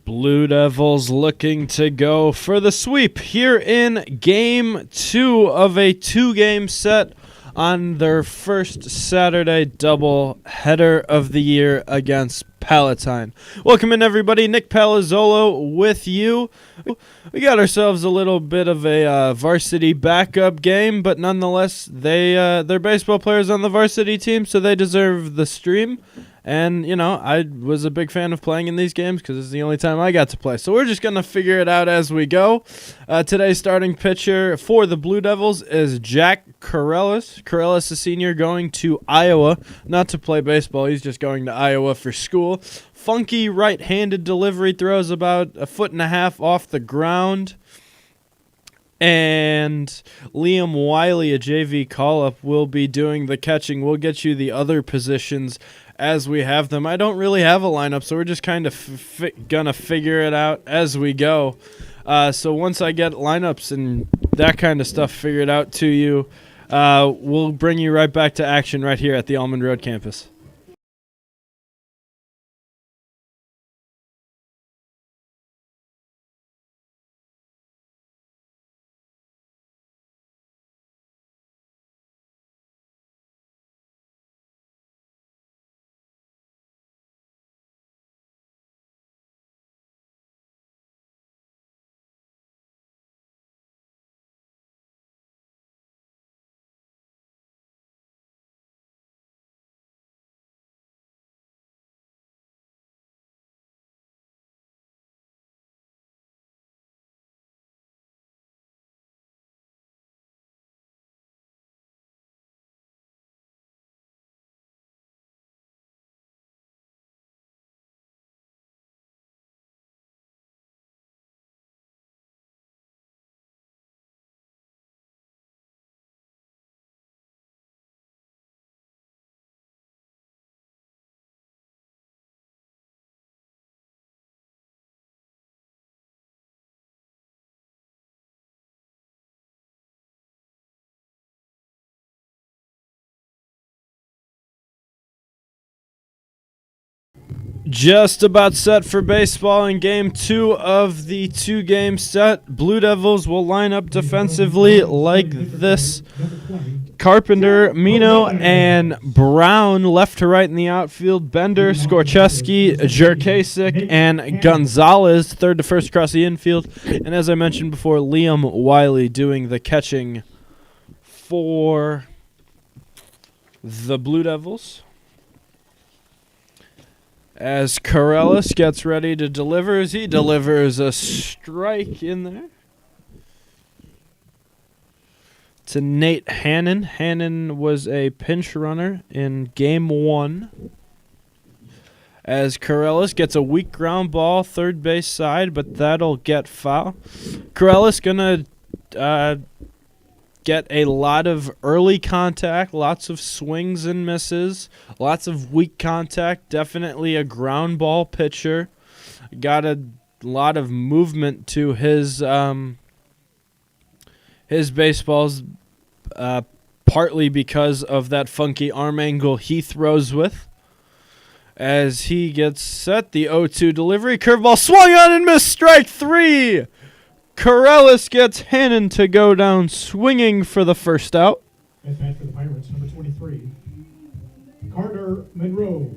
Blue Devils looking to go for the sweep here in Game 2 of a 2-game set on their first Saturday double-header of the year against Palatine. Welcome in, everybody. Nick Palazzolo with you. We got ourselves a little bit of a varsity backup game, but nonetheless, they're baseball players on the varsity team, so they deserve the stream. And, you know, I was a big fan of playing in these games because it's the only time I got to play. So we're just going to figure it out as we go. Today's starting pitcher for the Blue Devils is Jack Corellis. Corellis, a senior, going to Iowa, not to play baseball. He's just going to Iowa for school. Funky right-handed delivery, throws about 1.5 feet off the ground. And Liam Wiley, a JV call-up, will be doing the catching. We'll get you the other positions as we have them. I don't really have a lineup, so we're just kind of gonna figure it out as we go. So once I get lineups and that kind of stuff figured out to you, we'll bring you right back to action right here at the Almond Road campus. Just about set for baseball in Game 2 of the 2-game set. Blue Devils will line up defensively like this. Carpenter, Mino, and Brown left to right in the outfield. Bender, Skorcheski, Jerkasik, and Gonzalez third to first across the infield. And as I mentioned before, Liam Wiley doing the catching for the Blue Devils. As Corellis gets ready to deliver, he delivers a strike in there to Nate Hannon. Hannon was a pinch runner in Game 1. As Corellis gets a weak ground ball, third base side, but that'll get foul. Corellis going to get a lot of early contact, lots of swings and misses, lots of weak contact, definitely a ground ball pitcher. Got a lot of movement to his baseballs, partly because of that funky arm angle he throws with. As he gets set, the 0-2 delivery, curveball swung on and missed, strike 3. Corellis gets Hannon to go down swinging for the first out. At bat for the Pirates, number 23, Carter Monroe.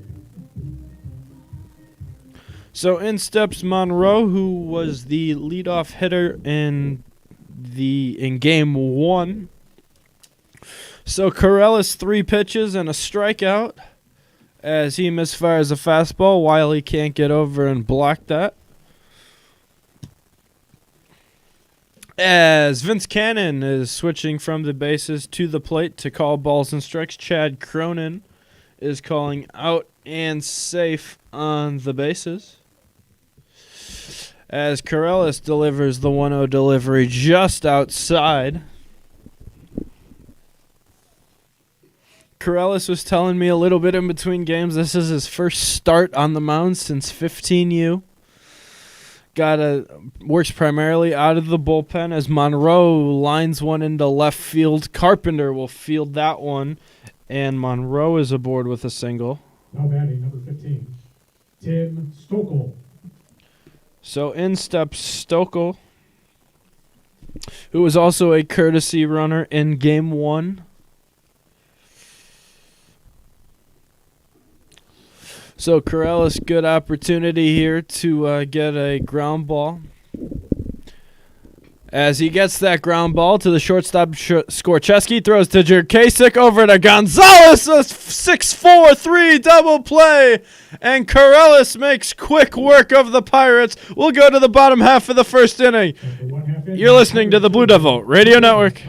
So in steps Monroe, who was the leadoff hitter in Game 1. So Corellis 3 pitches and a strikeout as he misfires a fastball. Wiley can't get over and block that. As Vince Cannon is switching from the bases to the plate to call balls and strikes, Chad Cronin is calling out and safe on the bases. As Corellis delivers the 1-0 delivery just outside. Corellis was telling me a little bit in between games this is his first start on the mound since 15U. Works primarily out of the bullpen as Monroe lines one into left field. Carpenter will field that one, and Monroe is aboard with a single. Now batting, number 15, Tim Stokel. So in steps Stokel, who was also a courtesy runner in Game 1. So Corellis, good opportunity here to get a ground ball. As he gets that ground ball to the shortstop, Skorcheski throws to Jerkasik, over to Gonzalez, a 6-4-3 double play, and Corellis makes quick work of the Pirates. We'll go to the bottom half of the first inning. You're listening to the Blue Devil Radio Network.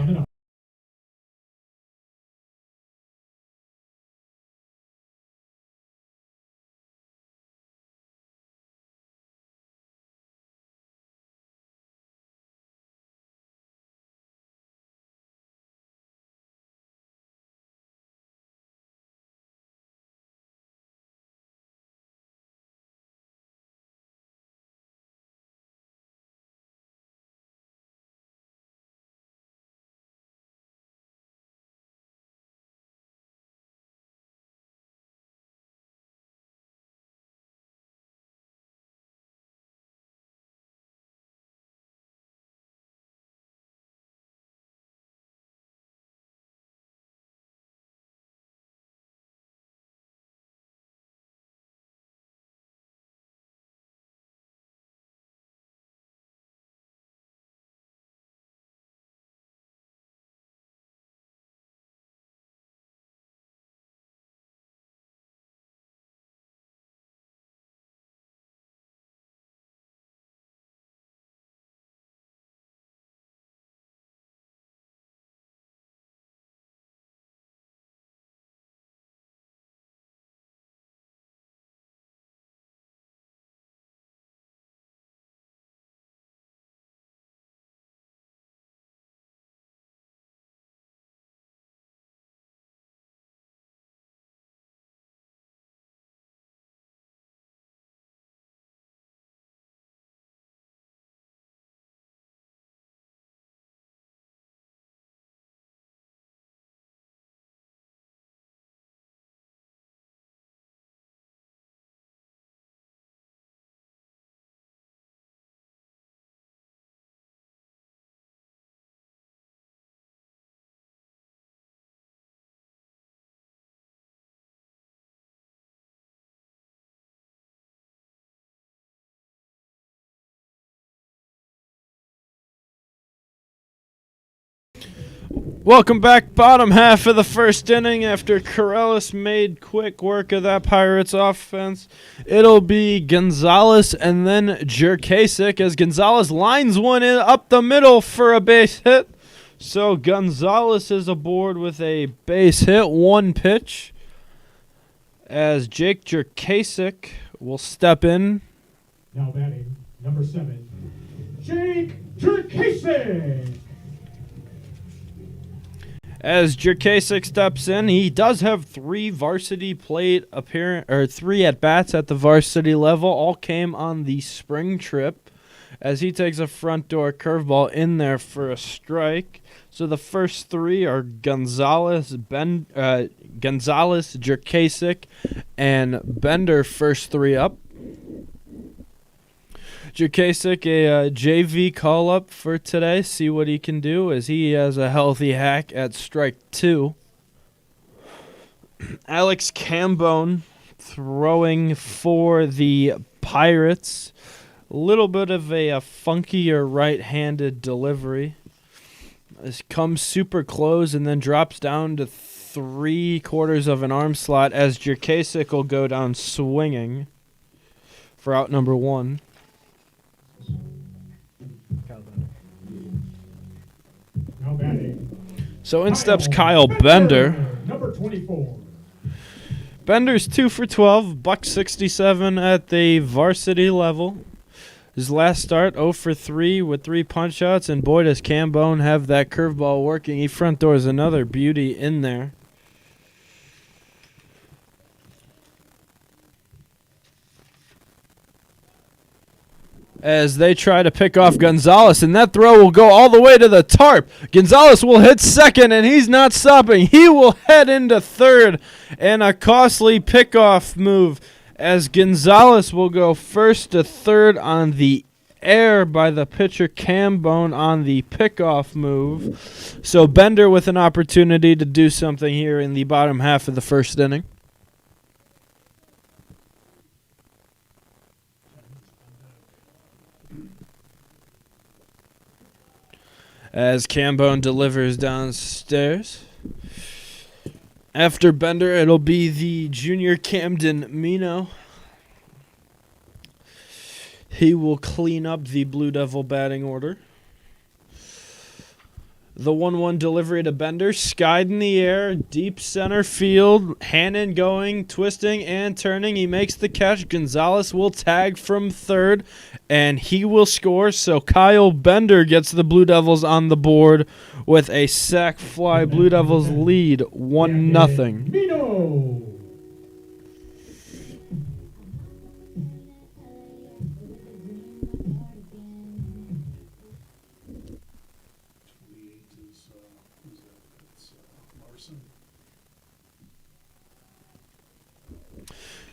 Welcome back, bottom half of the first inning. After Corellis made quick work of that Pirates offense, it'll be Gonzalez and then Jerkasik as Gonzalez lines one in up the middle for a base hit. So Gonzalez is aboard with a base hit, one pitch, as Jake Jerkasik will step in. Now batting, number 7, Jake Jerkasik. As Jerkasik steps in, he does have 3 varsity plate appearance, or 3 at bats at the varsity level. All came on the spring trip, as he takes a front door curveball in there for a strike. So the first 3 are Gonzalez, Jerkasik, and Bender. First 3 up. Jerkasik, a JV call-up for today. See what he can do, as he has a healthy hack at strike 2. Alex Cambone throwing for the Pirates. A little bit of a funkier right-handed delivery. This comes super close and then drops down to 3/4 of an arm slot, as Jerkasik will go down swinging for out number 1. Now batting, So in steps Kyle Bender. number 24. Bender's 2 for 12, $167 at the varsity level. His last start, 0 for 3 with 3 punch-outs, and boy, does Cambone have that curveball working. He front doors another beauty in there. As they try to pick off Gonzalez, and that throw will go all the way to the tarp. Gonzalez will hit second, and he's not stopping. He will head into third, and a costly pickoff move as Gonzalez will go first to third on the air by the pitcher Cambone on the pickoff move. So Bender with an opportunity to do something here in the bottom half of the first inning. As Cambone delivers downstairs. After Bender, it'll be the junior Camden Mino. He will clean up the Blue Devil batting order. The 1-1 delivery to Bender, skied in the air, deep center field. Hannon going, twisting and turning. He makes the catch. Gonzalez will tag from third, and he will score. So Kyle Bender gets the Blue Devils on the board with a sac fly. Blue Devils lead 1-0. Mino.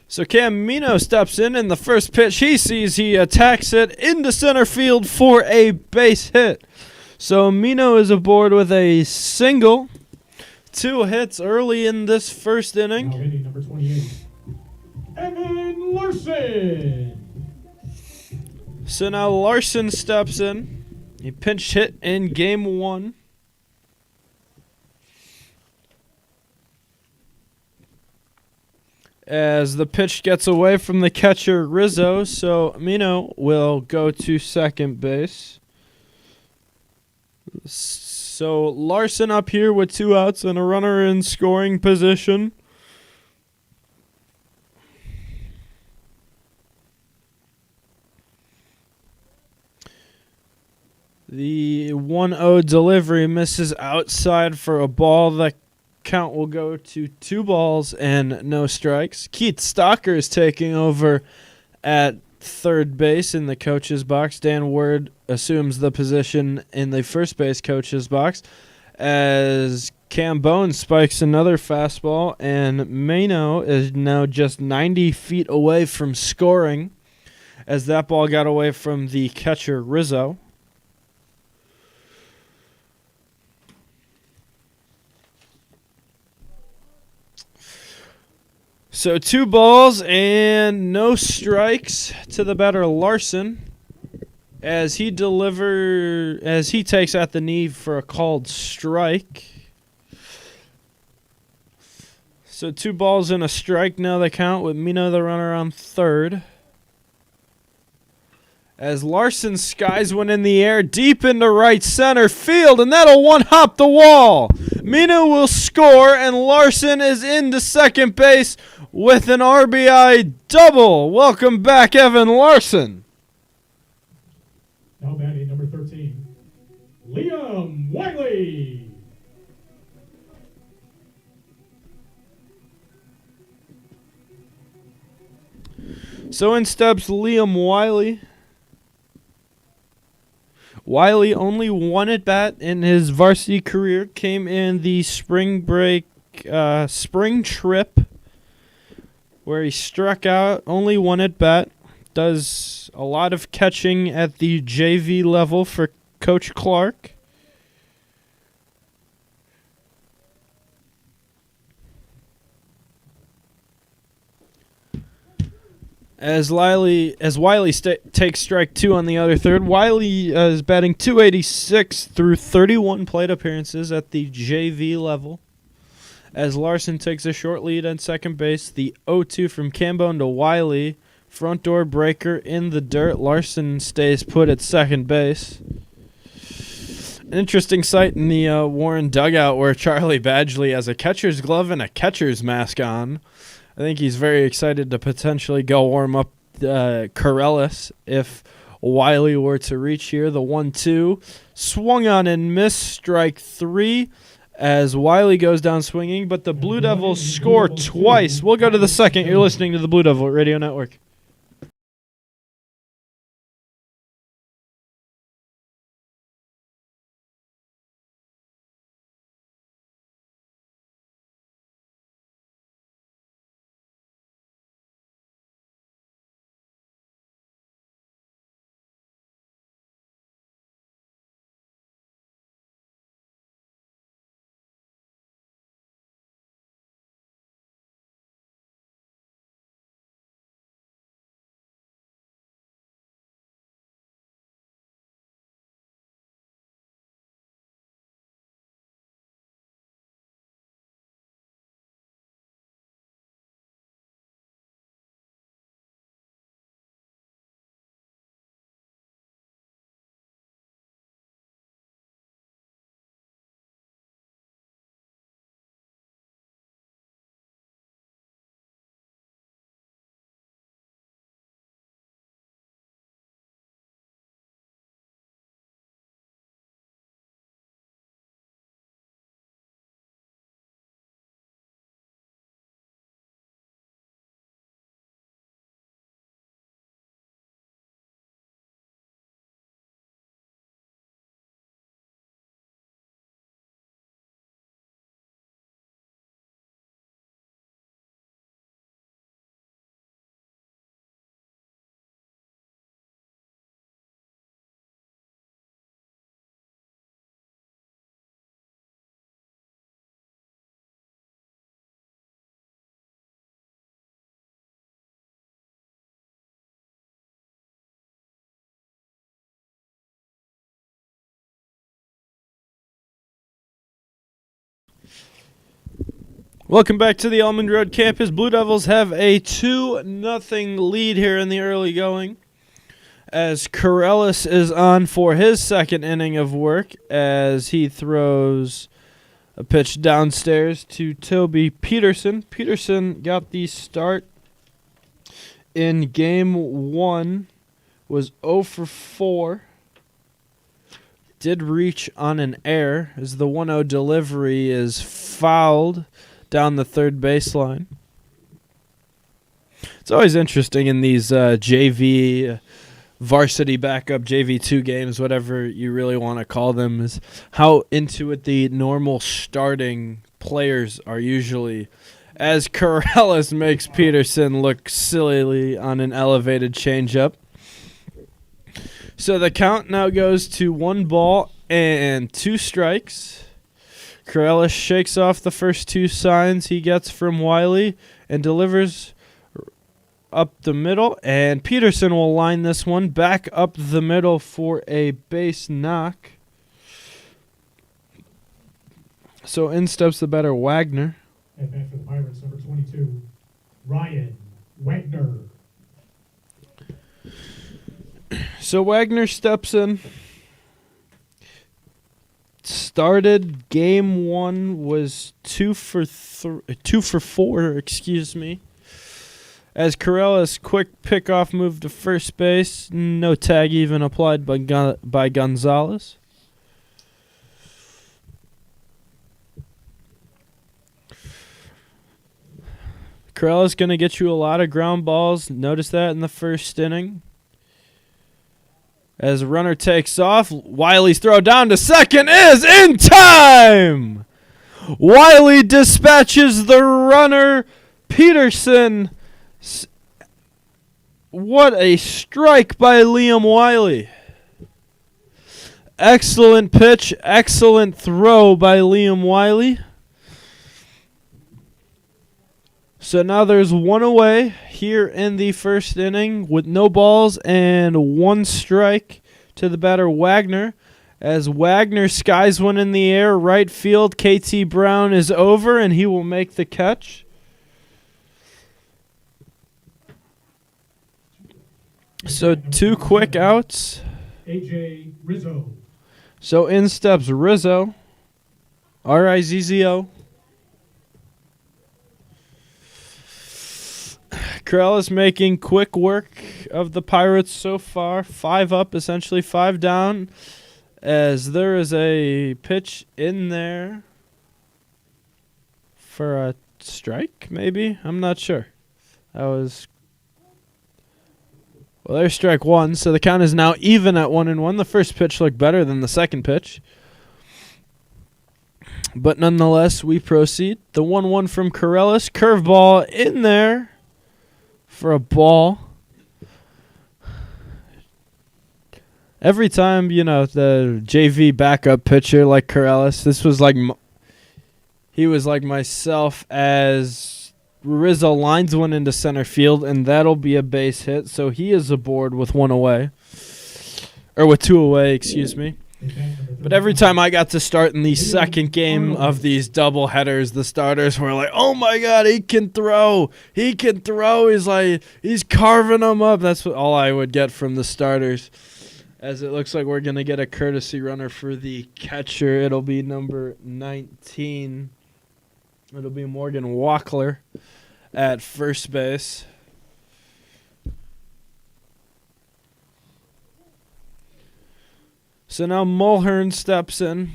So Cam Mino steps in, and the first pitch he sees, he attacks it into center field for a base hit. So Mino is aboard with a single. 2 hits early in this first inning. Now hitting number 28, Evan Larson. So now Larson steps in. He pinch hit in game 1. As the pitch gets away from the catcher Rizzo, so Mino will go to second base. So Larson up here with 2 outs and a runner in scoring position. The 1-0 delivery misses outside for a ball. The count will go to 2 balls and no strikes. Keith Stocker is taking over at third base in the coach's box. Dan Ward assumes the position in the first base coach's box as Cambone spikes another fastball, and Mano is now just 90 feet away from scoring as that ball got away from the catcher Rizzo. So 2 balls and no strikes to the batter Larson as he takes at the knee for a called strike. So 2 balls and a strike now the count with Mino the runner on third. As Larson skies one in the air deep into right center field, and that'll one-hop the wall. Mino will score, and Larson is into second base with an RBI double. Welcome back, Evan Larson. Now batting number 13, Liam Wiley. So in steps Liam Wiley. Wiley only 1 at bat in his varsity career. Came in the spring trip where he struck out. Only 1 at bat. Does a lot of catching at the JV level for Coach Clark. As Wiley takes strike 2 on the other third, Wiley is batting .286 through 31 plate appearances at the JV level. As Larson takes a short lead on second base, the 0-2 from Cambone to Wiley. Front door breaker in the dirt. Larson stays put at second base. An interesting sight in the Warren dugout where Charlie Badgley has a catcher's glove and a catcher's mask on. I think he's very excited to potentially go warm up Corellis if Wiley were to reach here. The 1-2 swung on and missed, strike 3 as Wiley goes down swinging, but the Blue Devils score twice. We'll go to the second. You're listening to the Blue Devil Radio Network. Welcome back to the Almond Road campus. Blue Devils have a 2-0 lead here in the early going, as Corellis is on for his second inning of work as he throws a pitch downstairs to Toby Peterson. Peterson got the start in game 1, was 0 for 4. Did reach on an error as the 1-0 delivery is fouled down the third baseline. It's always interesting in these JV, varsity backup, JV2 games, whatever you really want to call them, is how into it the normal starting players are usually, as Corellis makes Peterson look sillily on an elevated changeup. So the count now goes to 1 ball and 2 strikes. Corellis shakes off the first 2 signs he gets from Wiley and delivers up the middle. And Peterson will line this one back up the middle for a base knock. So in steps the batter, Wagner. At bat for the Pirates, number 22, Ryan Wagner. So Wagner steps in. Started game 1, was 2 for 4, excuse me. As Corellis quick pickoff move to first base, no tag even applied by Gonzalez. Corellis going to get you a lot of ground balls. Notice that in the first inning. As a runner takes off, Wiley's throw down to second is in time! Wiley dispatches the runner, Peterson. What a strike by Liam Wiley. Excellent pitch, excellent throw by Liam Wiley. So now there's 1 away here in the first inning with no balls and 1 strike to the batter Wagner. As Wagner skies one in the air, right field, KT Brown is over and he will make the catch. So 2 quick outs. AJ Rizzo. So in steps Rizzo, Rizzo. Corellis making quick work of the Pirates so far. 5 up, essentially 5 down. As there is a pitch in there for a strike, maybe? I'm not sure. Well, there's strike 1, so the count is now even at 1-1. The first pitch looked better than the second pitch. But nonetheless, we proceed. The 1-1 from Corellis. Curveball in there for a ball. Every time, the JV backup pitcher like Corellis, this was like he was like myself as Rizzo lines one into center field, and that'll be a base hit. So he is aboard with 1 away. Or with 2 away, excuse me. But every time I got to start in the second game of these double headers, the starters were like, "Oh my God, he can throw! He can throw!" He's carving them up. That's all I would get from the starters. As it looks like we're gonna get a courtesy runner for the catcher. It'll be number 19. It'll be Morgan Walkler at first base. So now Mulhern steps in.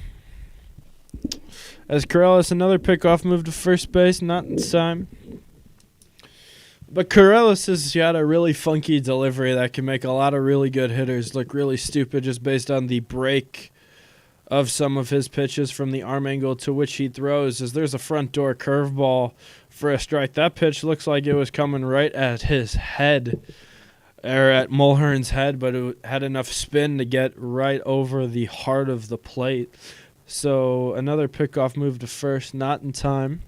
As Corellis, another pickoff move to first base, not in time. But Corellis has got a really funky delivery that can make a lot of really good hitters look really stupid just based on the break of some of his pitches from the arm angle to which he throws. As there's a front door curveball for a strike. That pitch looks like it was coming right at his head. Or at Mulhern's head, but it had enough spin to get right over the heart of the plate. So another pickoff move to first, not in time.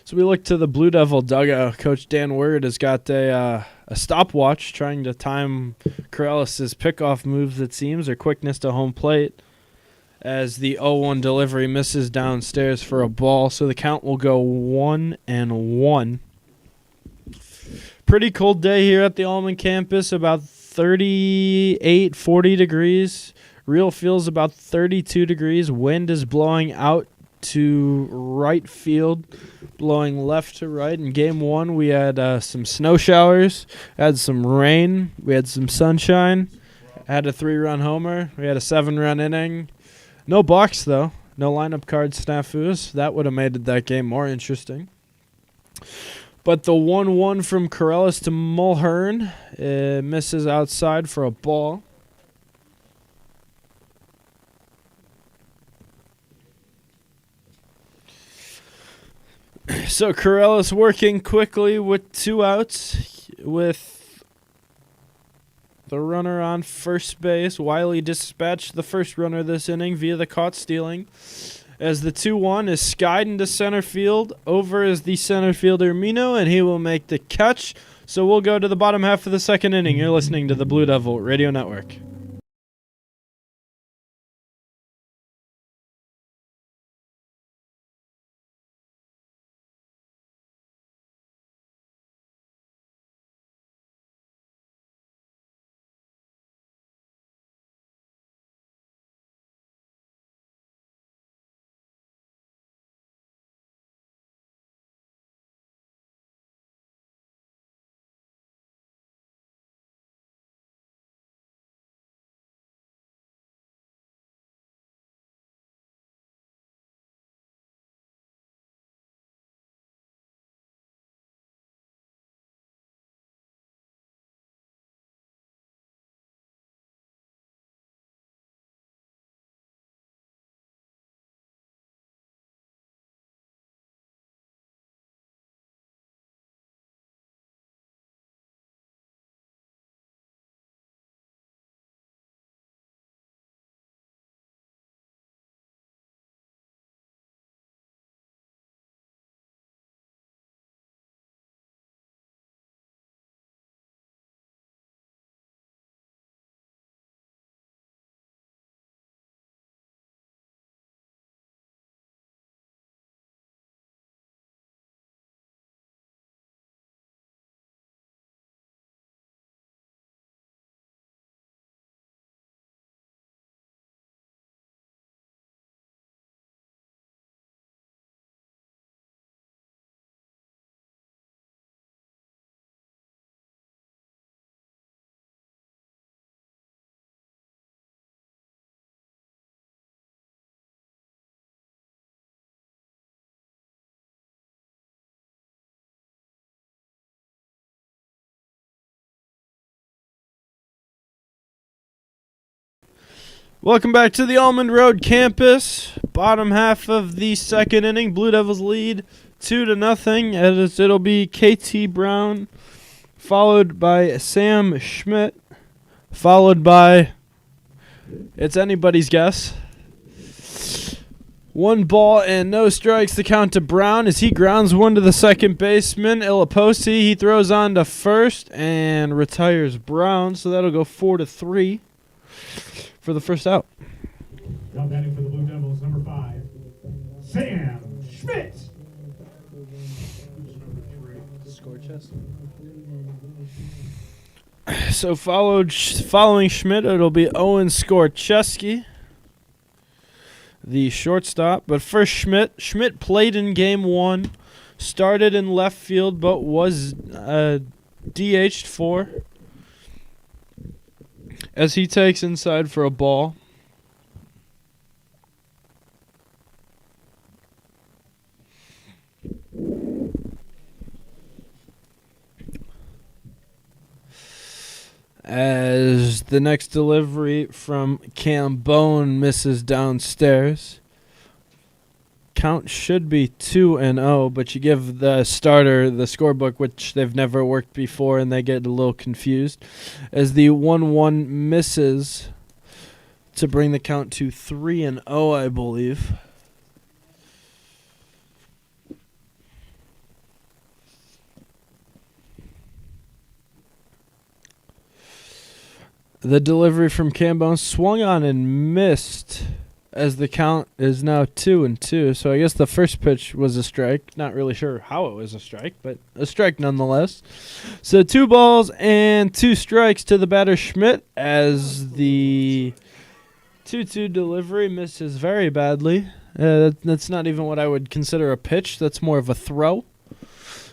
So we look to the Blue Devil dugout. Coach Dan Word has got a stopwatch trying to time Corellis' pickoff moves, it seems, or quickness to home plate. as the 0-1 delivery misses downstairs for a ball. So the count will go 1-1. Pretty cold day here at the Allman campus, about 38, 40 degrees. Real feels about 32 degrees. Wind is blowing out to right field, blowing left to right. In game one, we had some snow showers, had some rain, we had some sunshine, had a 3-run homer, we had a 7-run inning. No balks, though. No lineup card snafus. That would have made that game more interesting. But the 1-1 from Corellis to Mulhern misses outside for a ball. So Corellis working quickly with 2 outs with the runner on first base. Wiley dispatched the first runner this inning via the caught stealing. As the 2-1 is skied into center field. Over is the center fielder Mino, and he will make the catch. So we'll go to the bottom half of the second inning. You're listening to the Blue Devil Radio Network. Welcome back to the Almond Road campus. Bottom half of the second inning. Blue Devils lead 2-0. As it'll be KT Brown, followed by Sam Schmidt, followed by, it's anybody's guess. 1 ball and no strikes. The count to Brown as he grounds one to the second baseman. Ilaposi, he throws on to first and retires Brown. So that'll go 4-3. For the first out. Now batting for the Blue Devils, number 5, Sam Schmidt. Score chest. So following Schmidt, it'll be Owen Skorcheski, the shortstop. But first Schmidt played in game 1, started in left field, but was DH'd for. As he takes inside for a ball. As the next delivery from Cambone misses downstairs. Count should be 2-0, but you give the starter the scorebook, which they've never worked before, and they get a little confused. As the 1-1 misses to bring the count to 3-0, I believe. The delivery from Cambone swung on and missed as the count is now 2-2. So I guess the first pitch was a strike. Not really sure how it was a strike, but a strike nonetheless. So 2 balls and 2 strikes to the batter Schmidt as the 2-2 delivery misses very badly. That's not even what I would consider a pitch. That's more of a throw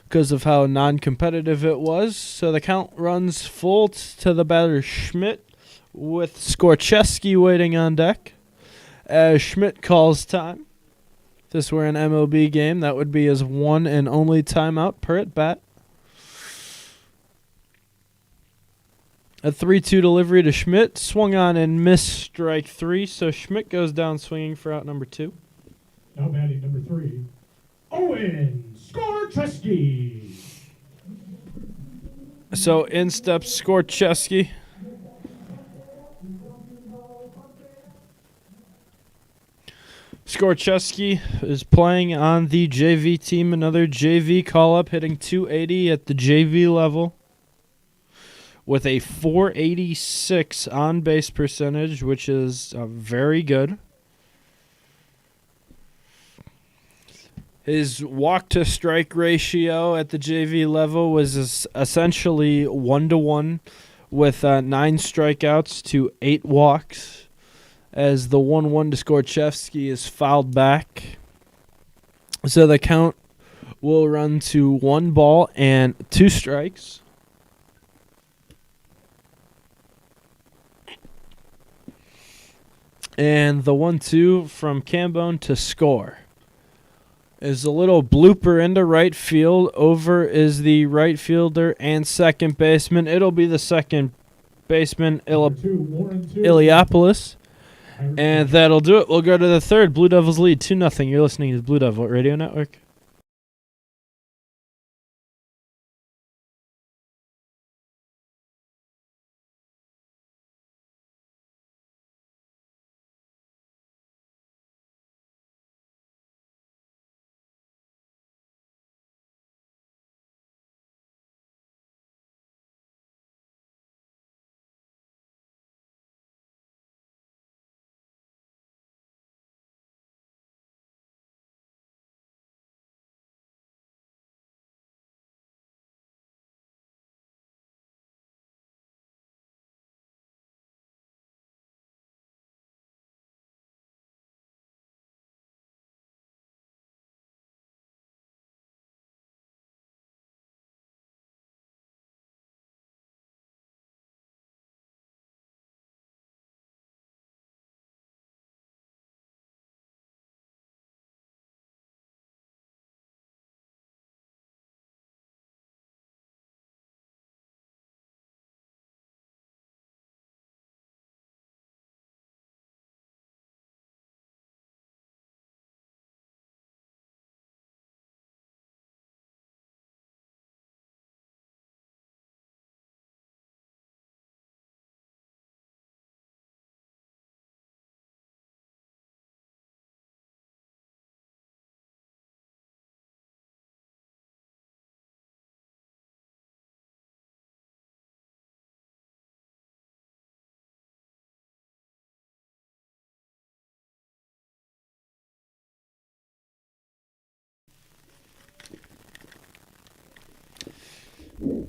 because of how non-competitive it was. So the count runs full to the batter Schmidt with Skorcheski waiting on deck. As Schmidt calls time. If this were an MLB game, that would be his one and only timeout per at bat. A 3-2 delivery to Schmidt. Swung on and missed strike 3. So Schmidt goes down swinging for out number 2. Now batting number 3, Owen Skorcheski. So in steps Skorcheski. Skorcheski is playing on the JV team. Another JV call-up, hitting .280 at the JV level with a .486 on-base percentage, which is very good. His walk-to-strike ratio at the JV level was essentially 1-to-1 with 9 strikeouts to 8 walks. As the 1-1 to Skorcheski is fouled back. So the count will run to 1 ball and 2 strikes. And the 1-2 from Cambone to score is a little blooper into right field. Over is the right fielder and second baseman. It'll be the second baseman, Iliopoulos. And that'll do it. We'll go to the third. Blue Devils lead 2-0. You're listening to the Blue Devil Radio Network.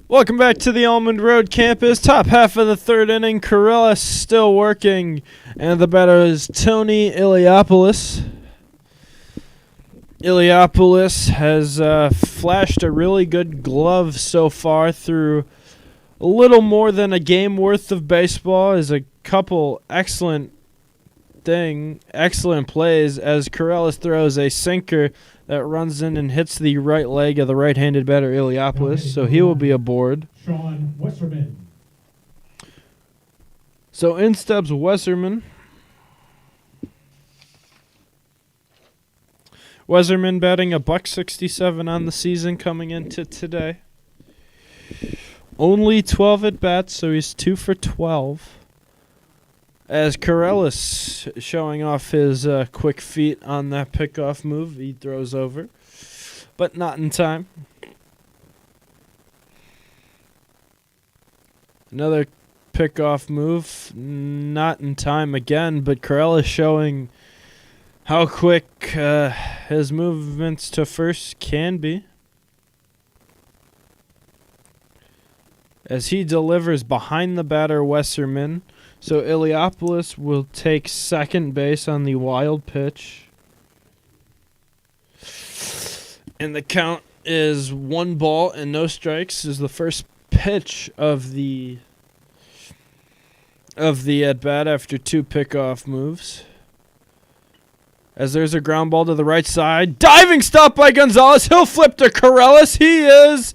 Welcome back to the Almond Road campus. Top half of the third inning. Corella still working. And the batter is Tony Iliopoulos. Iliopoulos has flashed a really good glove so far through a little more than a game worth of baseball. Is a couple excellent plays as Corellis throws a sinker that runs in and hits the right leg of the right-handed batter Iliopoulos, so he will be aboard. Sean Westerman. So in steps Weserman. Weserman batting a .167 on the season coming into today. Only 12 at bats, so he's 2 for 12. As Corellis showing off his quick feet on that pickoff move, he throws over, but not in time. Another pickoff move, not in time again, but Corellis showing how quick his movements to first can be. As he delivers behind the batter, Westerman. So Iliopoulos will take second base on the wild pitch. And the count is 1 ball and no strikes. Is the first pitch of the at-bat after 2 pickoff moves. As there's a ground ball to the right side. Diving stop by Gonzalez. He'll flip to Corellis. He is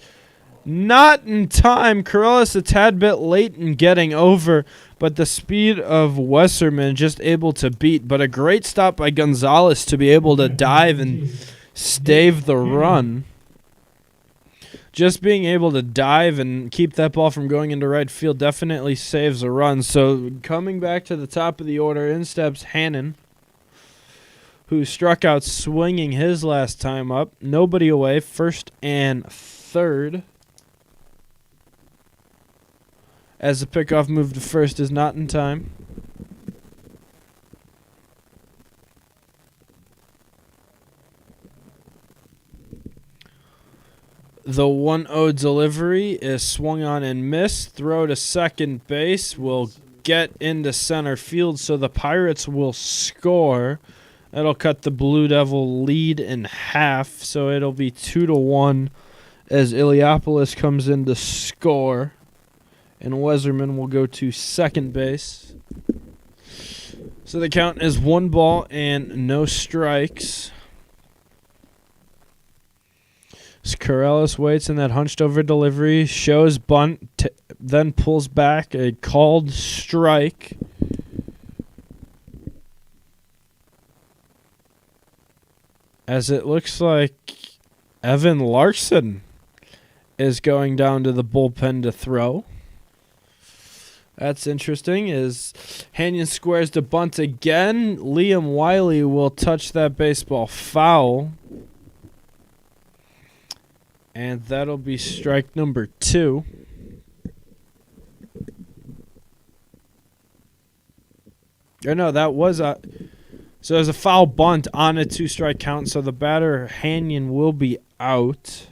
not in time. Corellis a tad bit late in getting over, but the speed of Westerman just able to beat. But a great stop by Gonzalez to be able to dive and stave the run. Just being able to dive and keep that ball from going into right field definitely saves a run. So coming back to the top of the order, in steps Hannon, who struck out swinging his last time up. Nobody away, first and third. As the pickoff move to first is not in time. The 1-0 delivery is swung on and missed. Throw to second base will get into center field, so the Pirates will score. That'll cut the Blue Devil lead in half, so it'll be 2-1 as Iliopoulos comes in to score. And Weserman will go to second base. So the count is 1 ball and no strikes. Corellis waits in that hunched over delivery, shows bunt, then pulls back a called strike. As it looks like Evan Larson is going down to the bullpen to throw. That's interesting. As Hanyon squares to bunt again, Liam Wiley will touch that baseball foul. And that'll be strike number 2. Or no, that was a... So there's a foul bunt on a 2-strike count, so the batter, Hanyon, will be out.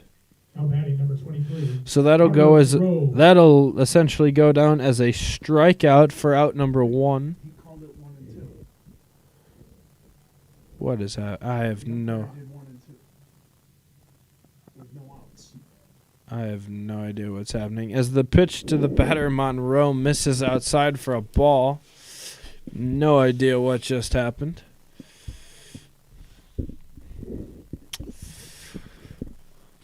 Now batting number 23. So that'll essentially go down as a strikeout for out number 1. He called it 1 and 2. What is that? I have no... Did 1 and 2. With no outs. I have no idea what's happening. As the pitch to the batter, Monroe, misses outside for a ball. No idea what just happened.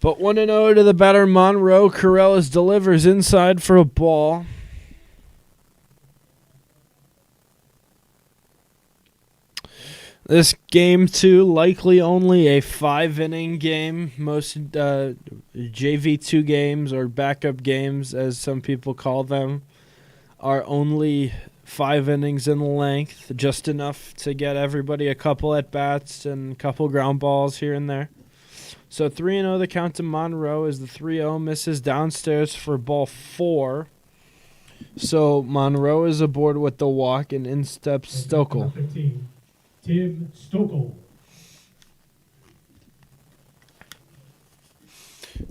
But 1-0 to the batter, Monroe. Corellis delivers inside for a ball. This game, too, likely only a 5-inning game. Most JV2 games, or backup games, as some people call them, are only 5 innings in length, just enough to get everybody a couple at-bats and a couple ground balls here and there. So 3-0 the count to Monroe as the 3-0 misses downstairs for ball 4. So Monroe is aboard with the walk, and in steps Stokel. 15. Tim Stokel.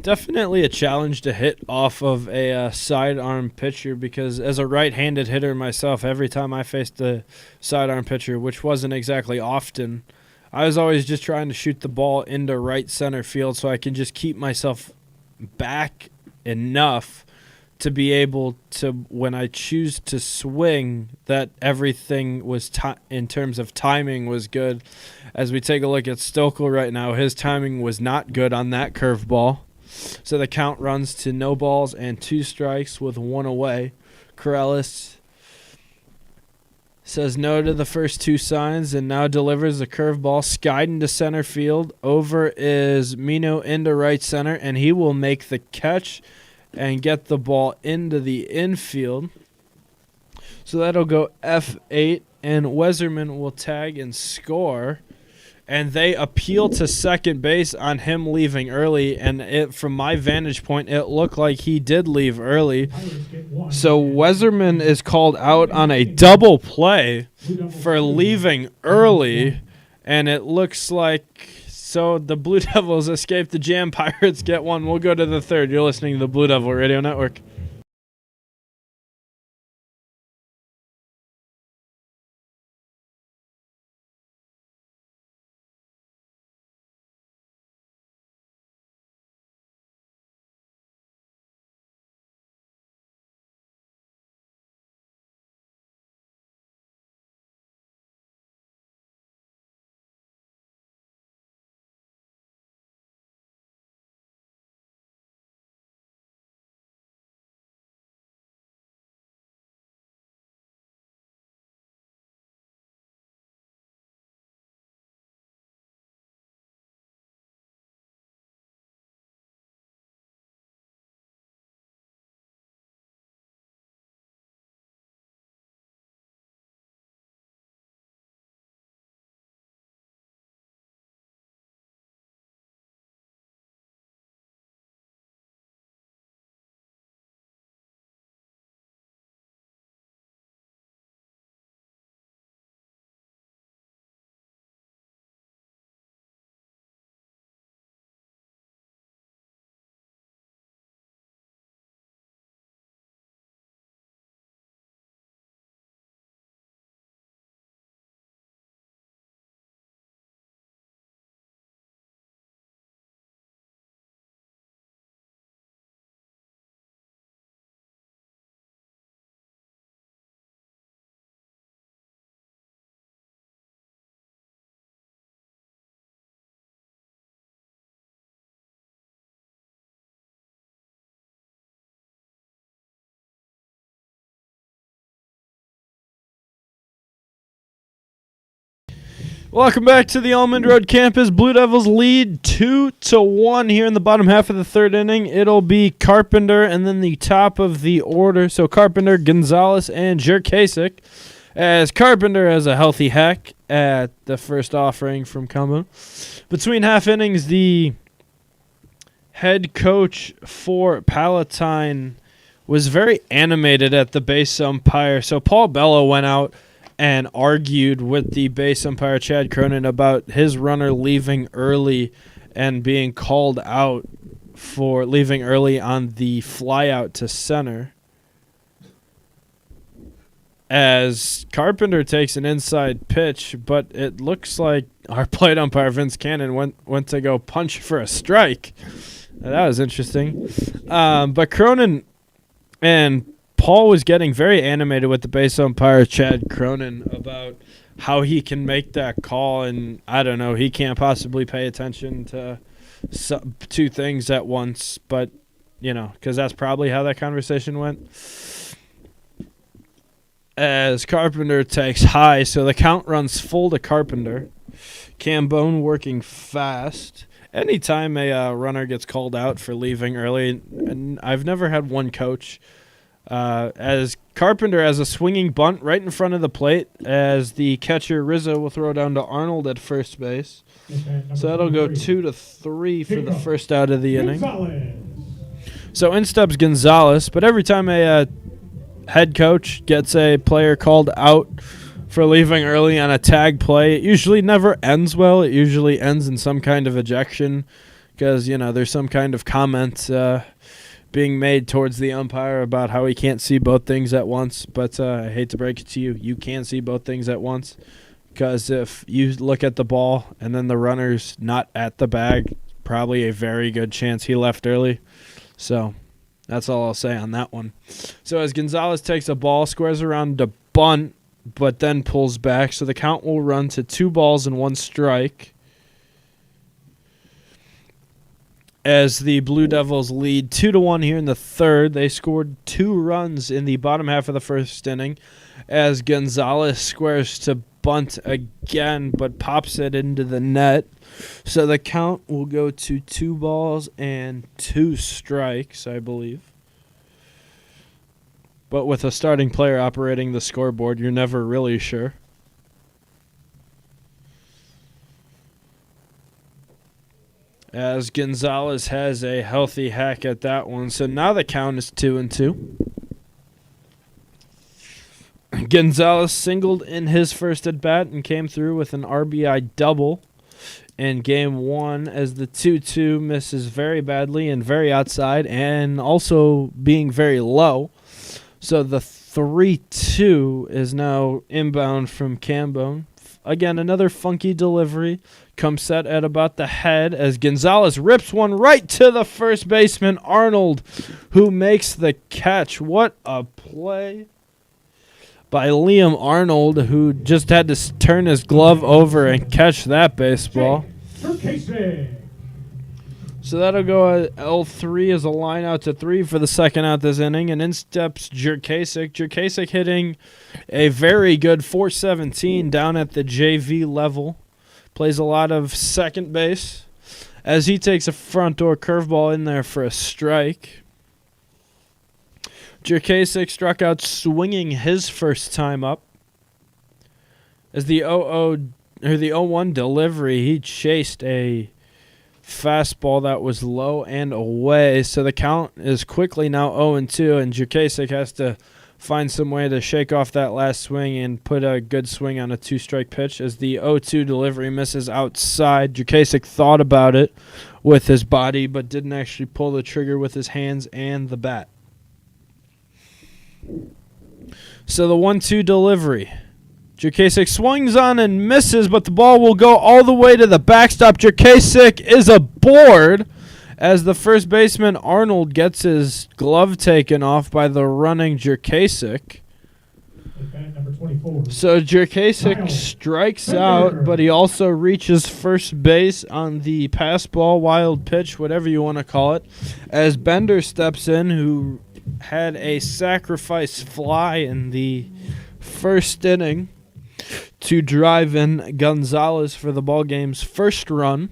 Definitely a challenge to hit off of a sidearm pitcher, because as a right-handed hitter myself, every time I faced a sidearm pitcher, which wasn't exactly often, I was always just trying to shoot the ball into right center field so I can just keep myself back enough to be able to, when I choose to swing, that everything was in terms of timing was good. As we take a look at Stokel right now, his timing was not good on that curveball. So the count runs to no balls and 2 strikes with 1 away. Corellis says no to the first 2 signs and now delivers the curveball skied into center field. Over is Mino into right center, and he will make the catch and get the ball into the infield. So that'll go F8, and Weserman will tag and score. And they appeal to second base on him leaving early, and from my vantage point, it looked like he did leave early. So Weserman is called out on a double play for leaving early, And it looks like, so the Blue Devils escape the jam. Pirates get one. We'll go to the third. You're listening to the Blue Devil Radio Network. Welcome back to the Almond Road campus. Blue Devils lead 2-1 here in the bottom half of the third inning. It'll be Carpenter and then the top of the order. So Carpenter, Gonzalez, and Jerkasik. As Carpenter has a healthy hack at the first offering from Combo. Between half innings, the head coach for Palatine was very animated at the base umpire. So Paul Bello went out and argued with the base umpire, Chad Cronin, about his runner leaving early and being called out for leaving early on the flyout to center. As Carpenter takes an inside pitch, but it looks like our plate umpire, Vince Cannon, went to go punch for a strike. That was interesting. But Cronin and Paul was getting very animated with the base umpire, Chad Cronin, about how he can make that call. And I don't know, he can't possibly pay attention to two things at once. But, you know, because that's probably how that conversation went. As Carpenter takes high, so the count runs full to Carpenter. Cambone working fast. Anytime a runner gets called out for leaving early, and I've never had one coach, as Carpenter has a swinging bunt right in front of the plate, as the catcher Rizzo will throw down to Arnold at first base. So that'll go 2-3 for the first out of the inning. So in steps Gonzalez, but every time a head coach gets a player called out for leaving early on a tag play, it usually never ends well. It usually ends in some kind of ejection because, you know, there's some kind of comment being made towards the umpire about how he can't see both things at once. But I hate to break it to you, you can see both things at once, because if you look at the ball and then the runner's not at the bag, probably a very good chance he left early. So that's all I'll say on that one. So as Gonzalez takes a ball, squares around to bunt, but then pulls back, so the count will run to 2-1 strike. As the Blue Devils lead 2-1 here in the third. They scored 2 runs in the bottom half of the first inning as Gonzalez squares to bunt again but pops it into the net. So the count will go to 2-2 strikes, I believe. But with a starting player operating the scoreboard, you're never really sure. As Gonzalez has a healthy hack at that one. So now the count is 2-2. Gonzalez singled in his first at bat and came through with an RBI double in game 1 as the 2-2 misses very badly and very outside and also being very low. So the 3-2 is now inbound from Cambone. Again, another funky delivery. Comes set at about the head as Gonzalez rips one right to the first baseman, Arnold, who makes the catch. What a play by Liam Arnold, who just had to turn his glove over and catch that baseball. So that'll go at L3 as a line out to 3 for the second out this inning. And in steps Jerkasik. Jerkasik hitting a very good .417 down at the JV level. Plays a lot of second base as he takes a front door curveball in there for a strike. Jerkasik struck out swinging his first time up. As the 0-1 delivery, he chased a fastball that was low and away. So the count is quickly now 0-2, and Jerkasik has to find some way to shake off that last swing and put a good swing on a 2-strike pitch as the 0-2 delivery misses outside. Jerkasik thought about it with his body but didn't actually pull the trigger with his hands and the bat. So the 1-2 delivery. Jerkasik swings on and misses, but the ball will go all the way to the backstop. Jerkasik is aboard as the first baseman Arnold gets his glove taken off by the running Jerkasik. So Jerkasik strikes out, but he also reaches first base on the pass ball, wild pitch, whatever you want to call it, as Bender steps in, who had a sacrifice fly in the first inning to drive in Gonzalez for the ballgame's first run.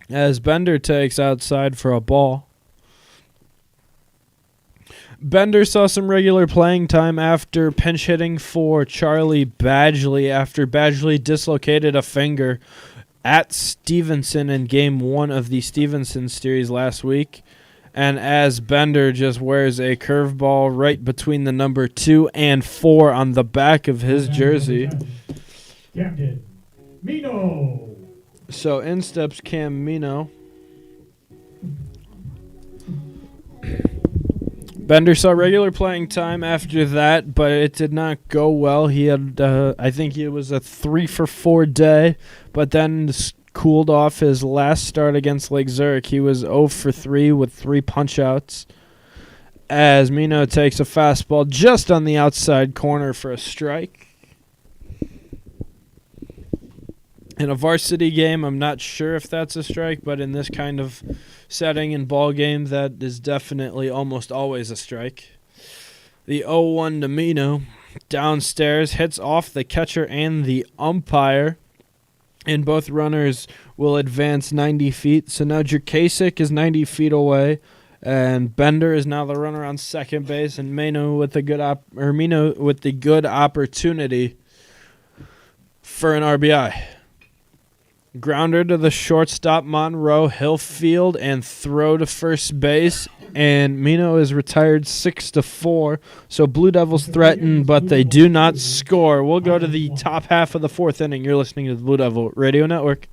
As Bender takes outside for a ball. Bender saw some regular playing time after pinch hitting for Charlie Badgley after Badgley dislocated a finger at Stevenson in Game 1 of the Stevenson series last week. And as Bender just wears a curveball right between the number 2 and 4 on the back of his jersey. Captain Mino. So in steps Cam Mino. Bender saw regular playing time after that, but it did not go well. He had, I think it was a 3-for-4 day, but then cooled off his last start against Lake Zurich. He was 0-for-3 with 3 punch-outs as Mino takes a fastball just on the outside corner for a strike. In a varsity game, I'm not sure if that's a strike, but in this kind of setting and ball game, that is definitely almost always a strike. The 0-1 to Mino downstairs hits off the catcher and the umpire, and both runners will advance 90 feet. So now Jerkasik is 90 feet away, and Bender is now the runner on second base, and Mino with the good opportunity for an RBI. Grounder to the shortstop Monroe. He'll field and throw to first base, and Mino is retired 6-4. So Blue Devils threaten, but they do not score. We'll go to the top half of the fourth inning. You're listening to the Blue Devil Radio Network.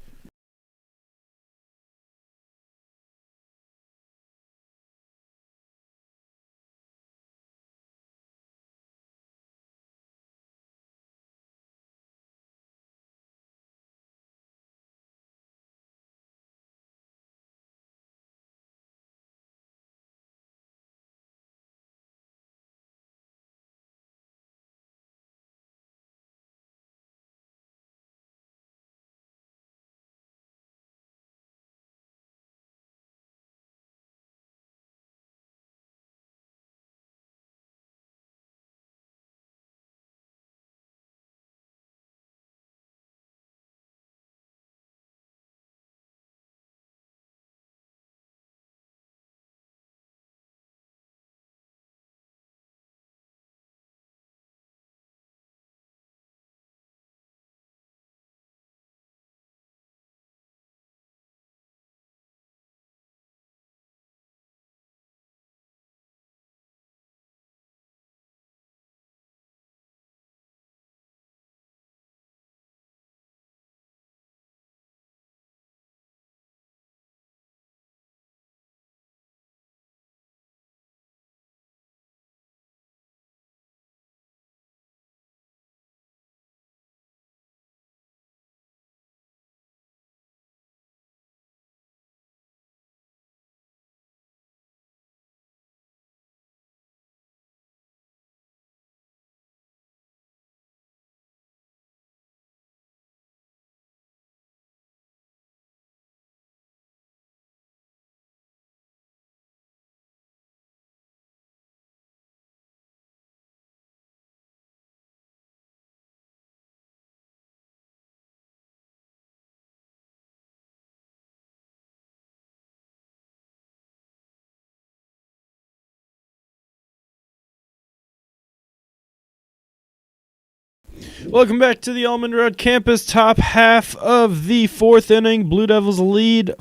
Welcome back to the Almond Road campus. Top half of the fourth inning. Blue Devils lead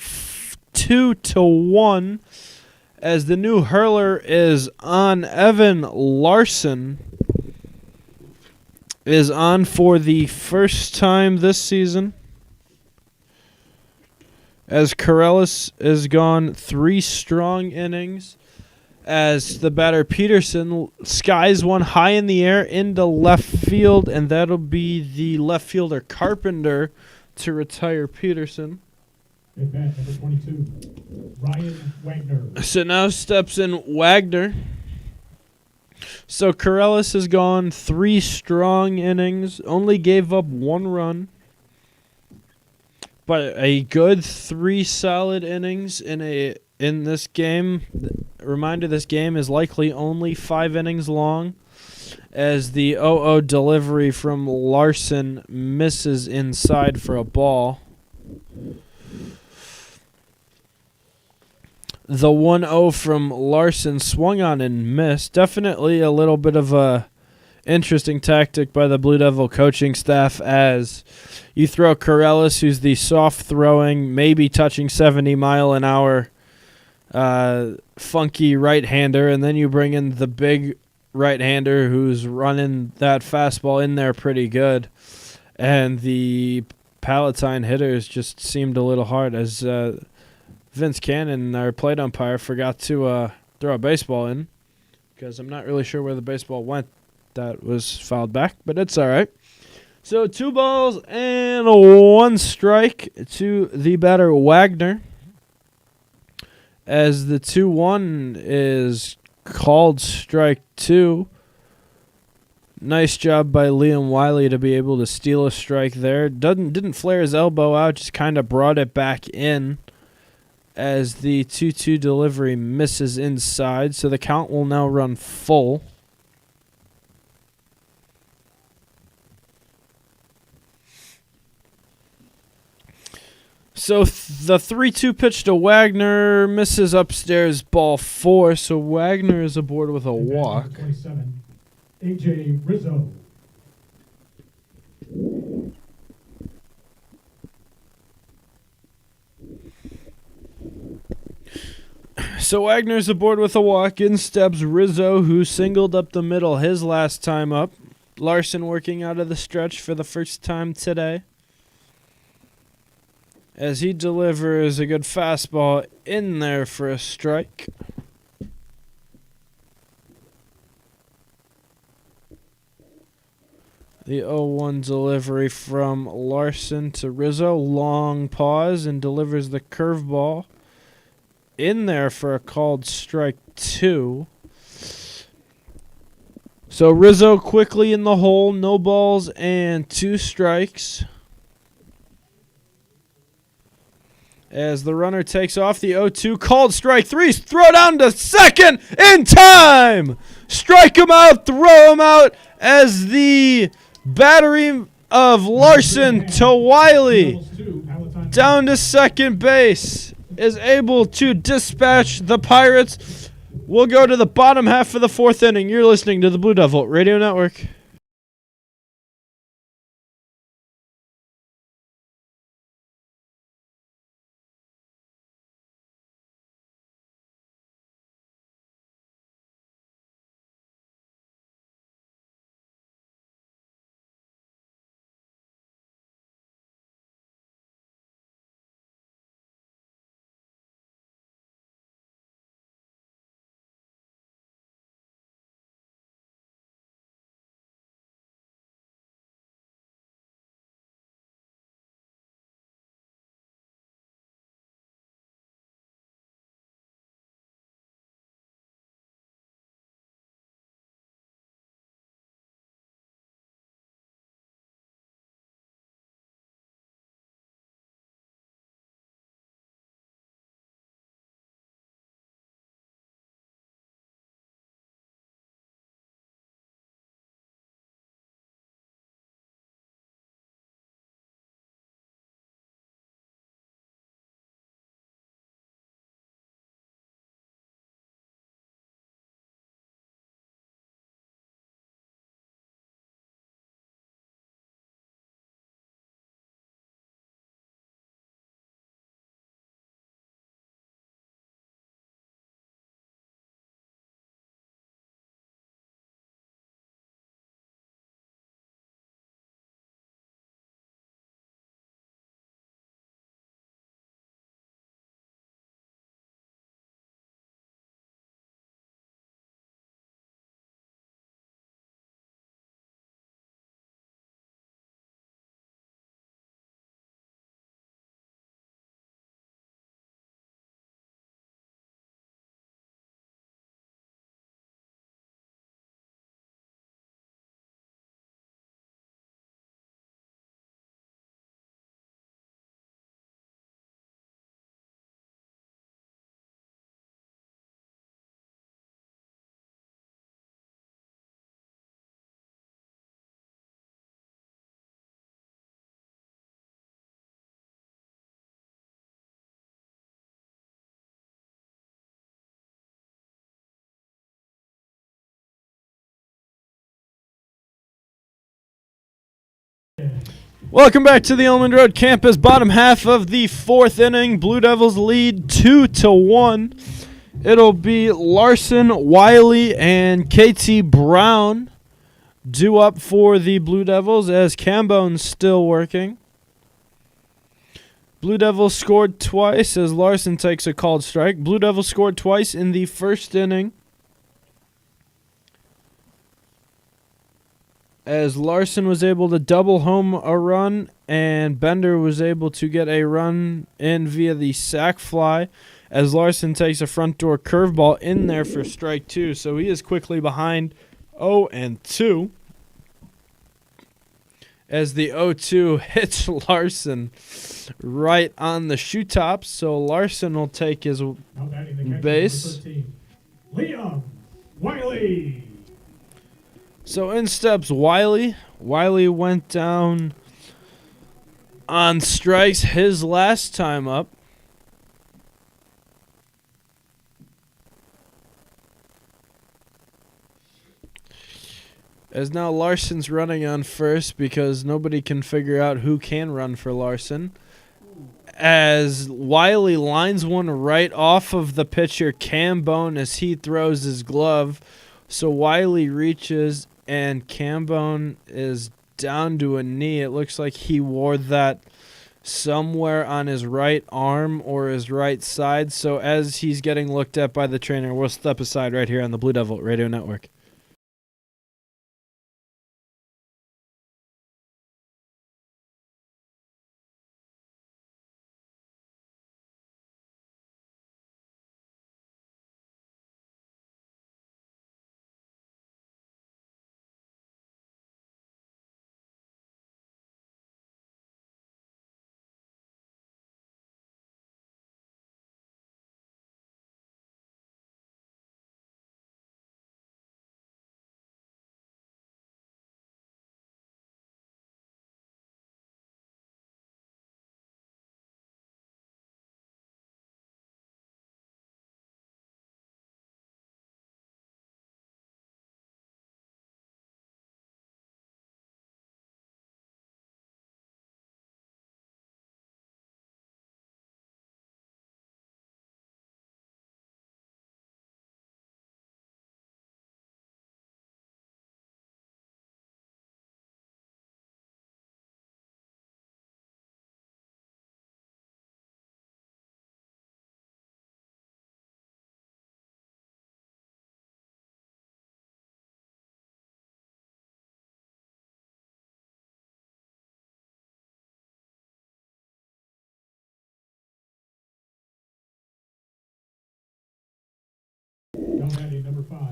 2-1 as the new hurler is on. Evan Larson is on for the first time this season, as Corellis is gone 3 strong innings. As the batter Peterson skies one high in the air into left field, and that'll be the left fielder Carpenter to retire Peterson. At bat, number 22, Ryan Wagner. So now steps in Wagner. So Corellis has gone 3 strong innings, only gave up 1 run, but a good 3 solid innings in this game. Reminder, this game is likely only 5 innings long, as the 0-0 delivery from Larson misses inside for a ball. The 1-0 from Larson swung on and missed. Definitely a little bit of a interesting tactic by the Blue Devil coaching staff, as you throw Corellis, who's the soft-throwing, maybe touching 70-mile-an-hour funky right-hander, and then you bring in the big right-hander who's running that fastball in there pretty good, and the Palatine hitters just seemed a little hard, as Vince Cannon, our plate umpire, forgot to throw a baseball in, because I'm not really sure where the baseball went. That was fouled back, but it's all right. So 2 balls and 1 strike to the batter Wagner, as the 2-1 is called strike 2. Nice job by Liam Wiley to be able to steal a strike there. Didn't flare his elbow out, just kind of brought it back in, as the 2-2 delivery misses inside. So the count will now run full. So the 3-2 pitch to Wagner misses upstairs, ball 4. So Wagner is aboard with a At bat, number walk. 27, A.J. Rizzo. So Wagner's aboard with a walk. In steps Rizzo, who singled up the middle his last time up. Larson working out of the stretch for the first time today, as he delivers a good fastball in there for a strike. The 0-1 delivery from Larson to Rizzo. Long pause and delivers the curveball in there for a called strike 2. So Rizzo quickly in the hole. No balls and 2 strikes. As the runner takes off, the 0-2 called strike 3. Throw down to second in time. Strike him out, throw him out, as the battery of Larson to Wiley Devils 2, Palatine down to second base is able to dispatch the Pirates. We'll go to the bottom half of the 4th inning. You're listening to the Blue Devil Radio Network. Welcome back to the Elmond Road campus. Bottom half of the fourth inning. Blue Devils lead 2-1. It'll be Larson, Wiley, and KT Brown due up for the Blue Devils as Cambone's still working. Blue Devils scored twice as Larson takes a called strike. Blue Devils scored twice in the first inning as Larson was able to double home a run and Bender was able to get a run in via the sac fly as Larson takes a front door curveball in there for strike two. So he is quickly behind 0-2 as the 0-2 hits Larson right on the shoe top. So Larson will take his base. Liam Wiley. So in steps Wiley. Wiley went down on strikes his last time up. As now Larson's running on first because nobody can figure out who can run for Larson. As Wiley lines one right off of the pitcher Cambone as he throws his glove. So Wiley reaches and Cambone is down to a knee. It looks like he wore that somewhere on his right arm or his right side. So as he's getting looked at by the trainer, we'll step aside right here on the Blue Devil Radio Network.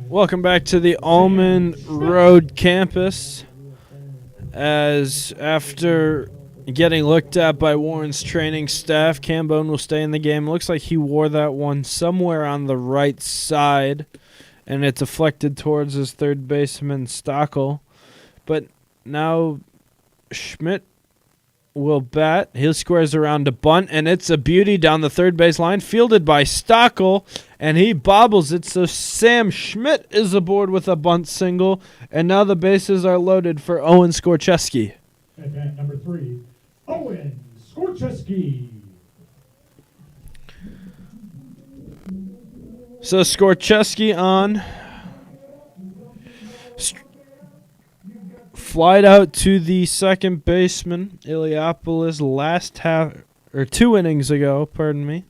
Welcome back to the Almond Road campus. As after getting looked at by Warren's training staff, Cambone will stay in the game. Looks like he wore that one somewhere on the right side, and it deflected towards his third baseman, Stockel. But now Schmidt will bat. He squares around a bunt, and it's a beauty down the third base line, fielded by Stockel, and he bobbles it. So Sam Schmidt is aboard with a bunt single, and now the bases are loaded for Owen Skorcheski. At bat number 3, Owen Skorcheski. So Skorcheski on. Flied out to the second baseman, Iliopoulos, last half, or 2 innings ago, pardon me.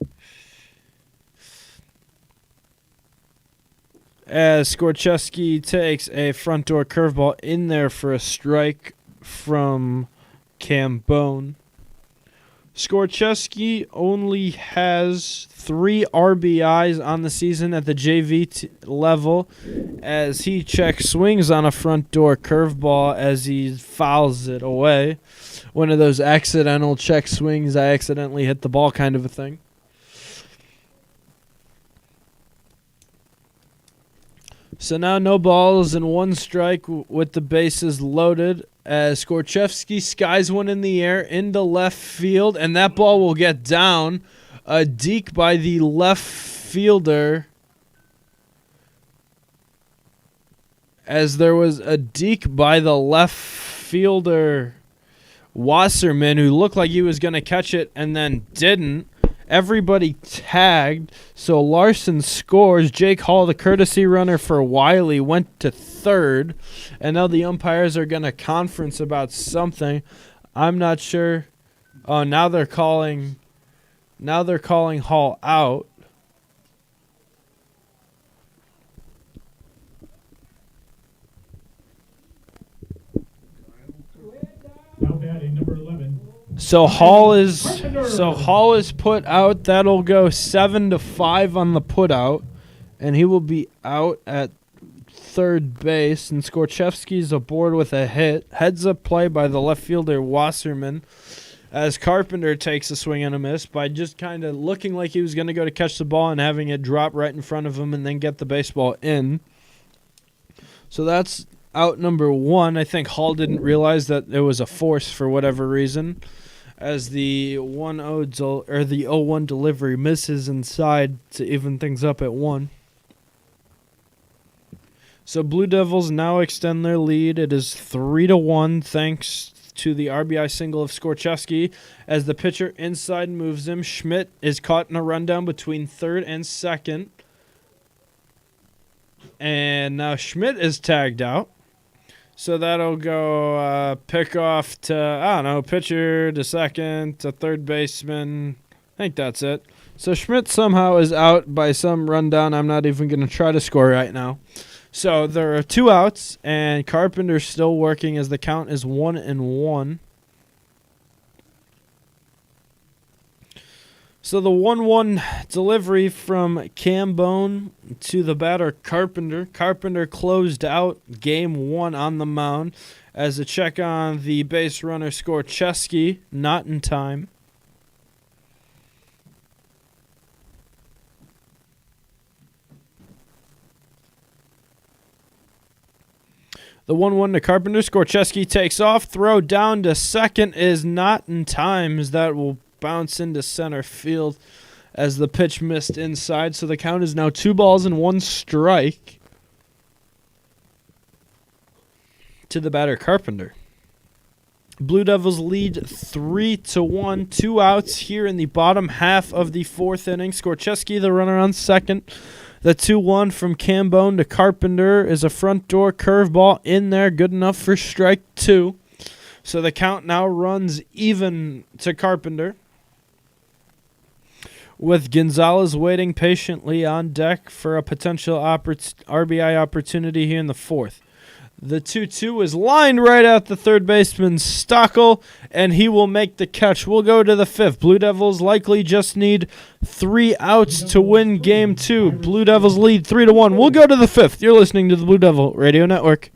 As Skorcheski takes a front door curveball in there for a strike from Cambone. Skorcheski only has 3 RBIs on the season at the JV level as he check swings on a front door curveball as he fouls it away. One of those accidental check swings, I accidentally hit the ball kind of a thing. So now no balls and 1 strike with the bases loaded as Skorcheski skies one in the air into left field, and that ball will get down. A deke by the left fielder as there was a deke by the left fielder Wasserman, who looked like he was going to catch it and then didn't. Everybody tagged, so Larson scores. Jake Hall, the courtesy runner for Wiley, went to third, and now the umpires are going to conference about something. I'm not sure. Oh, now they're calling Hall out. Now batting number 11. So Hall is put out. That'll go 7-5 on the put out, and he will be out at third base. And Skorchevsky's aboard with a hit. Heads up play by the left fielder Wasserman, as Carpenter takes a swing and a miss by just kind of looking like he was going to go to catch the ball and having it drop right in front of him and then get the baseball in. So that's out number 1. I think Hall didn't realize that it was a force for whatever reason, as the 0-1 delivery misses inside to even things up at 1. So Blue Devils now extend their lead. It is 3-1 thanks to the RBI single of Skorchevsky, as the pitcher inside moves him. Schmidt is caught in a rundown between third and second. And now Schmidt is tagged out. So that'll go pick off to, pitcher to second to third baseman. I think that's it. So Schmidt somehow is out by some rundown. I'm not even going to try to score right now. So there are 2 outs, and Carpenter's still working as the count is 1-1. So the 1-1 delivery from Cambone to the batter Carpenter. Carpenter closed out game 1 on the mound as a check on the base runner Skorchevsky, not in time. The 1-1 to Carpenter. Skorchevsky takes off. Throw down to second is not in time, as that will bounce into center field as the pitch missed inside. So the count is now 2 balls and 1 strike to the batter Carpenter. Blue Devils lead 3-1. 2 outs here in the bottom half of the 4th inning. Skorchevsky, the runner on second. The 2-1 from Cambone to Carpenter is a front door curveball in there, good enough for strike 2. So the count now runs even to Carpenter, with Gonzalez waiting patiently on deck for a potential RBI opportunity here in the 4th. The 2-2 is lined right at the third baseman Stockel, and he will make the catch. We'll go to the 5th. Blue Devils likely just need 3 outs to win game 2. Blue Devils lead 3-1. We'll go to the 5th. You're listening to the Blue Devil Radio Network.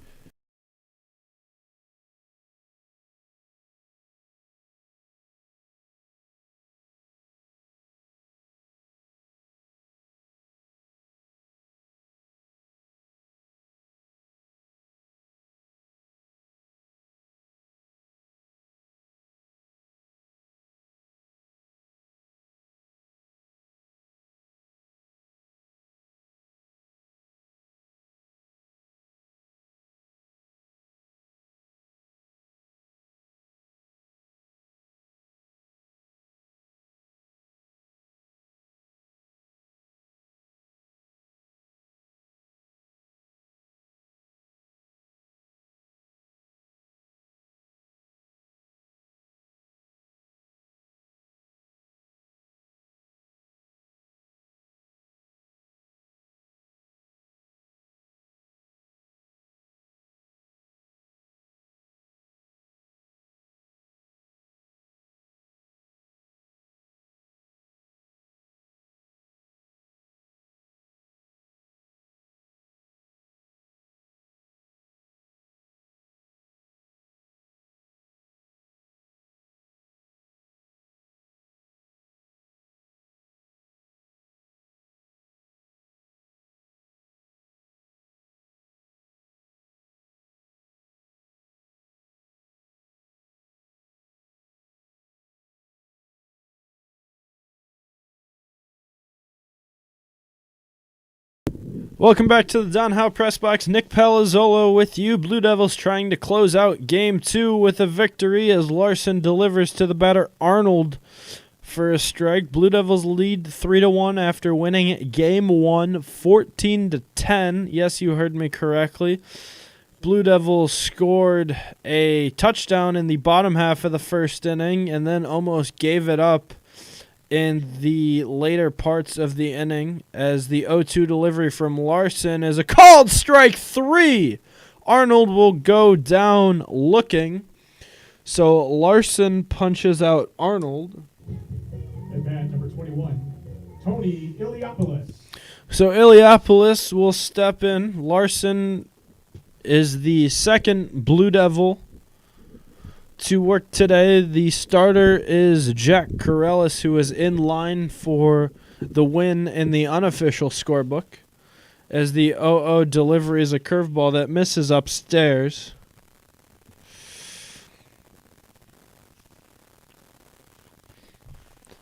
Welcome back to the Don Howe Press Box. Nick Palazzolo with you. Blue Devils trying to close out Game 2 with a victory as Larson delivers to the batter Arnold for a strike. Blue Devils lead 3-1 after winning Game 1 14-10. Yes, you heard me correctly. Blue Devils scored a touchdown in the bottom half of the first inning and then almost gave it up in the later parts of the inning as the 0-2 delivery from Larson is a called strike 3. Arnold will go down looking. So Larson punches out Arnold. At bat number 21, Tony Iliopoulos. So Iliopoulos will step in. Larson is the second Blue Devil to work today. The starter is Jack Corellis, who is in line for the win in the unofficial scorebook, as the 0-0 delivery is a curveball that misses upstairs.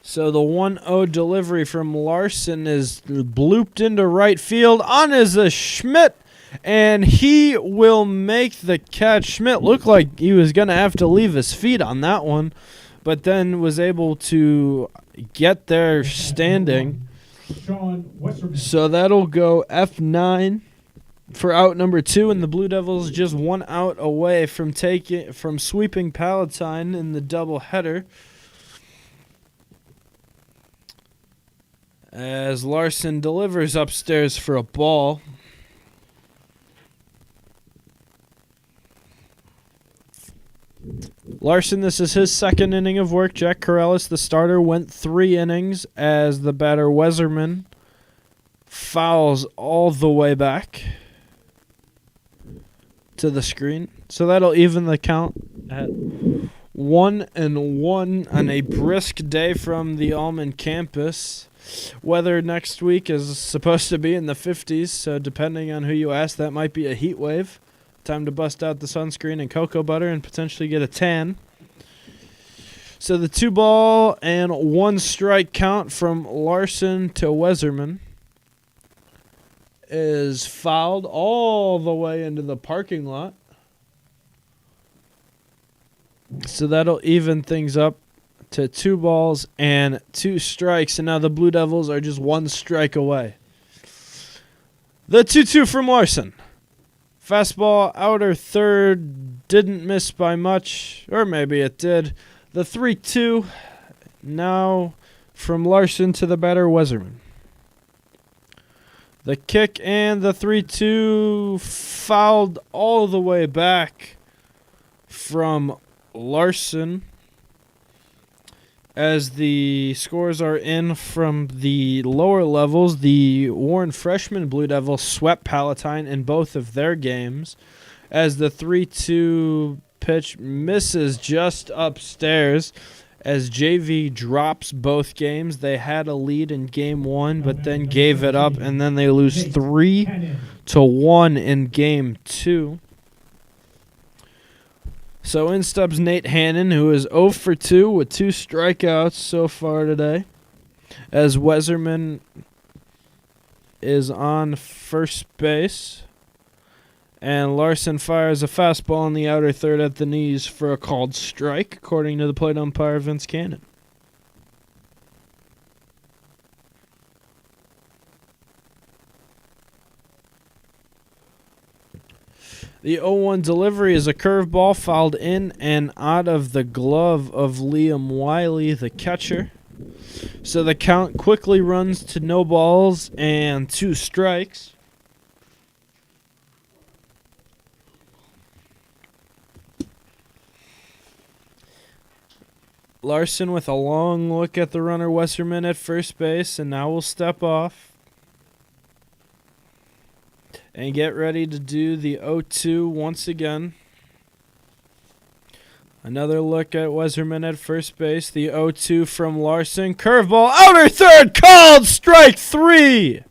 So the 1-0 delivery from Larson is blooped into right field. On is a Schmidt, and he will make the catch. Schmidt looked like he was going to have to leave his feet on that one, but then was able to get there standing. So that'll go F9 for out number 2, and the Blue Devils just 1 out away from sweeping Palatine in the doubleheader. As Larson delivers upstairs for a ball. Larson, this is his second inning of work. Jack Corellis, the starter, went 3 innings as the batter Weserman fouls all the way back to the screen. So that'll even the count at 1-1 on a brisk day from the Almond campus. Weather next week is supposed to be in the 50s, so depending on who you ask, that might be a heat wave. Time to bust out the sunscreen and cocoa butter and potentially get a tan. So the 2-ball and 1 strike count from Larson to Weserman is fouled all the way into the parking lot. So that'll even things up to 2 balls and 2 strikes, and now the Blue Devils are just 1 strike away. The 2-2 from Larson. Fastball outer third, didn't miss by much, or maybe it did. The 3-2 now from Larson to the batter Weserman. The kick and the 3-2 fouled all the way back from Larson. As the scores are in from the lower levels, the Warren freshman Blue Devils swept Palatine in both of their games, as the 3-2 pitch misses just upstairs as JV drops both games. They had a lead in Game 1, but then gave it up, and then they lose 3-1 in Game 2. So in steps Nate Hannon, who is 0 for 2 with 2 strikeouts so far today, as Weserman is on first base. And Larson fires a fastball in the outer third at the knees for a called strike, according to the plate umpire Vince Cannon. The 0-1 delivery is a curveball fouled in and out of the glove of Liam Wiley, the catcher. So the count quickly runs to no balls and 2 strikes. Larson with a long look at the runner Weserman at first base, and now will step off and get ready to do the 0-2 once again. Another look at Weserman at first base. The 0-2 from Larson. Curveball, outer third, called strike 3.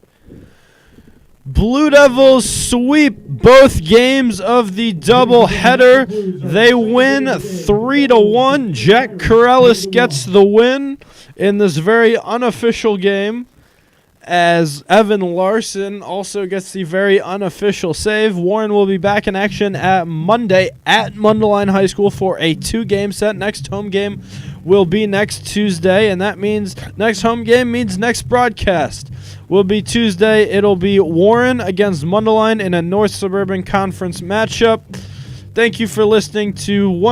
Blue Devils sweep both games of the doubleheader. They win 3-1. Jack Corellis gets the win in this very unofficial game, as Evan Larson also gets the very unofficial save. Warren will be back in action at Monday at Mundelein High School for a 2-game set. Next home game will be next Tuesday, and that means next home game means next broadcast will be Tuesday. It'll be Warren against Mundelein in a North Suburban Conference matchup. Thank you for listening to one